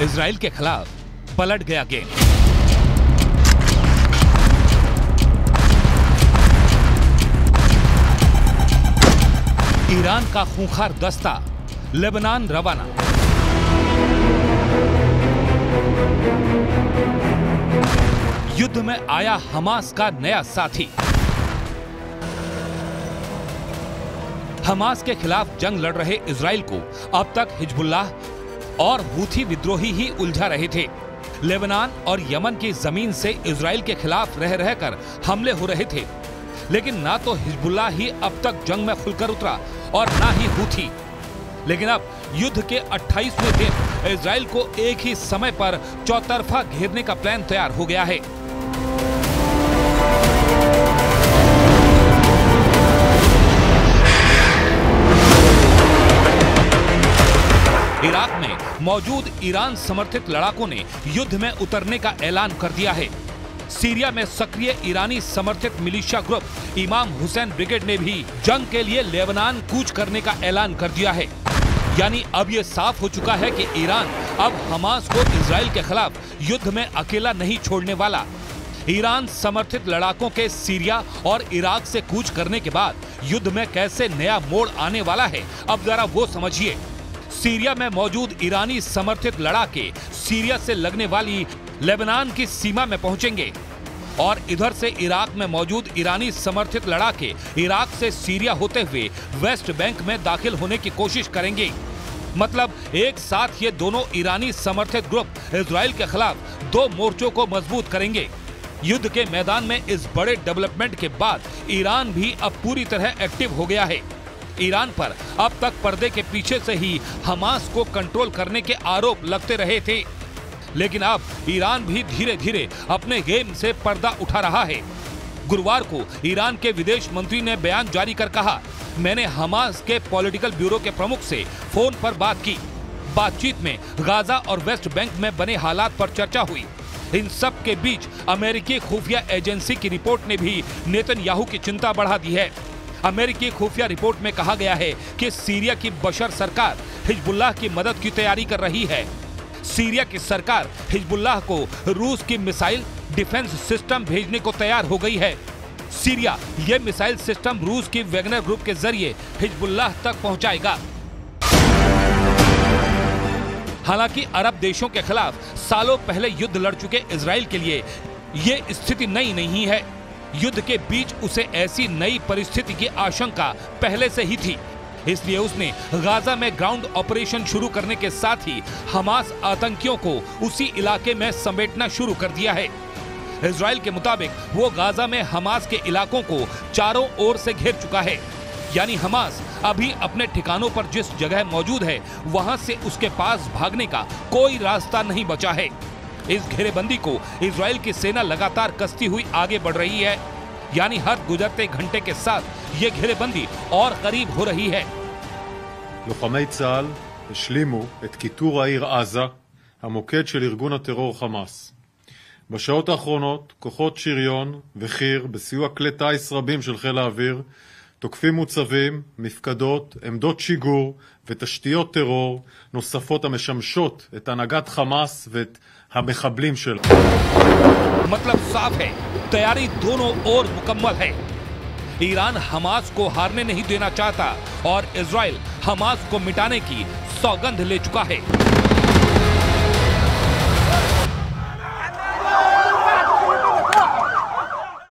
Israel के खिलाफ पलट गया गेम। ईरान का खूंखार दस्ता लेबनान रवाना। युद्ध में आया हमास का नया साथी। हमास के खिलाफ जंग लड़ रहे इजराइल को अब तक हिजबुल्लाह और हूथी विद्रोही ही उलझा रहे थे। लेबनान और यमन की जमीन से इजराइल के खिलाफ रह रहकर हमले हो रहे थे, लेकिन ना तो हिजबुल्लाह ही अब तक जंग में खुलकर उतरा और ना ही हूथी। लेकिन अब युद्ध के 28वें दिन इजराइल को एक ही समय पर चौतरफा घेरने का प्लान तैयार हो गया है। इराक में मौजूद ईरान समर्थित लड़ाकों ने युद्ध में उतरने का ऐलान कर दिया है। सीरिया में सक्रिय ईरानी समर्थित मिलिशिया ग्रुप इमाम हुसैन ब्रिगेड ने भी जंग के लिए लेबनान कूच करने का ऐलान कर दिया है। यानी अब यह साफ हो चुका है कि ईरान अब हमास को इजराइल के खिलाफ युद्ध में अकेला नहीं छोड़ने वाला। ईरान समर्थित लड़ाकों के सीरिया और इराक से कूच करने के बाद युद्ध में कैसे नया मोड़ आने वाला है, अब जरा वो समझिए। सीरिया में मौजूद ईरानी समर्थित लड़ाके सीरिया से लगने वाली लेबनान की सीमा में पहुंचेंगे और इधर से इराक में मौजूद ईरानी समर्थित लड़ाके इराक से सीरिया होते हुए वेस्ट बैंक में दाखिल होने की कोशिश करेंगे। मतलब एक साथ ये दोनों ईरानी समर्थित ग्रुप इजराइल के खिलाफ दो मोर्चों को मजबूत करेंगे। युद्ध के मैदान में इस बड़े डेवलपमेंट के बाद ईरान भी अब पूरी तरह एक्टिव हो गया है। ईरान पर अब तक पर्दे के पीछे से ही हमास को कंट्रोल करने के आरोप लगते रहे थे, लेकिन अब ईरान भी धीरे धीरे अपने गेम से पर्दा उठा रहा है। गुरुवार को ईरान के विदेश मंत्री ने बयान जारी कर कहा, मैंने हमास के पॉलिटिकल ब्यूरो के प्रमुख से फोन पर बात की। बातचीत में गाजा और वेस्ट बैंक में बने हालात पर चर्चा हुई। इन सब के बीच अमेरिकी खुफिया एजेंसी की रिपोर्ट ने भी नेतन्याहू की चिंता बढ़ा दी है। अमेरिकी खुफिया रिपोर्ट में कहा गया है कि सीरिया की बशर सरकार हिजबुल्लाह की मदद की तैयारी कर रही है। सीरिया की सरकार हिजबुल्लाह को रूस की मिसाइल डिफेंस सिस्टम भेजने को तैयार हो गई है। सीरिया ये मिसाइल सिस्टम रूस की वैगनर ग्रुप के जरिए हिजबुल्लाह तक पहुंचाएगा। हालांकि अरब देशों के खिलाफ सालों पहले युद्ध लड़ चुके इजराइल के लिए ये स्थिति नई नहीं है। युद्ध के बीच उसे ऐसी नई परिस्थिति की आशंका पहले से ही थी, इसलिए उसने गाजा में ग्राउंड ऑपरेशन शुरू करने के साथ ही हमास आतंकियों को उसी इलाके में समेटना शुरू कर दिया है। इजराइल के मुताबिक वो गाजा में हमास के इलाकों को चारों ओर से घेर चुका है। यानी हमास अभी अपने ठिकानों पर जिस जगह मौजूद है वहां से उसके पास भागने का कोई रास्ता नहीं बचा है। इस घेरेबंदी को इजराइल की सेना लगातार कसती हुई आगे बढ़ रही है। यानी हर गुजरते घंटे के साथ ये घेरेबंदी और करीब हो रही है। לוחמי צה"ל השלימו את כיתור העיר עזה, המוקד של ארגון הטרור חמאס. בשעות האחרונות כוחות שריון וחי"ר בסיוע כלי טיס רבים של חיל האוויר תוקפים מוצבים, מפקדות, עמדות שיגור ותשתיות טרור נוספות המשמשות את הנהגת חמאס ואת המחבלים שלה. मतलब साफ है, तैयारी दोनों ओर मुकम्मल है। ईरान हमास को हारने नहीं देना चाहता और इजराइल हमास को मिटाने की सौगंध ले चुका है।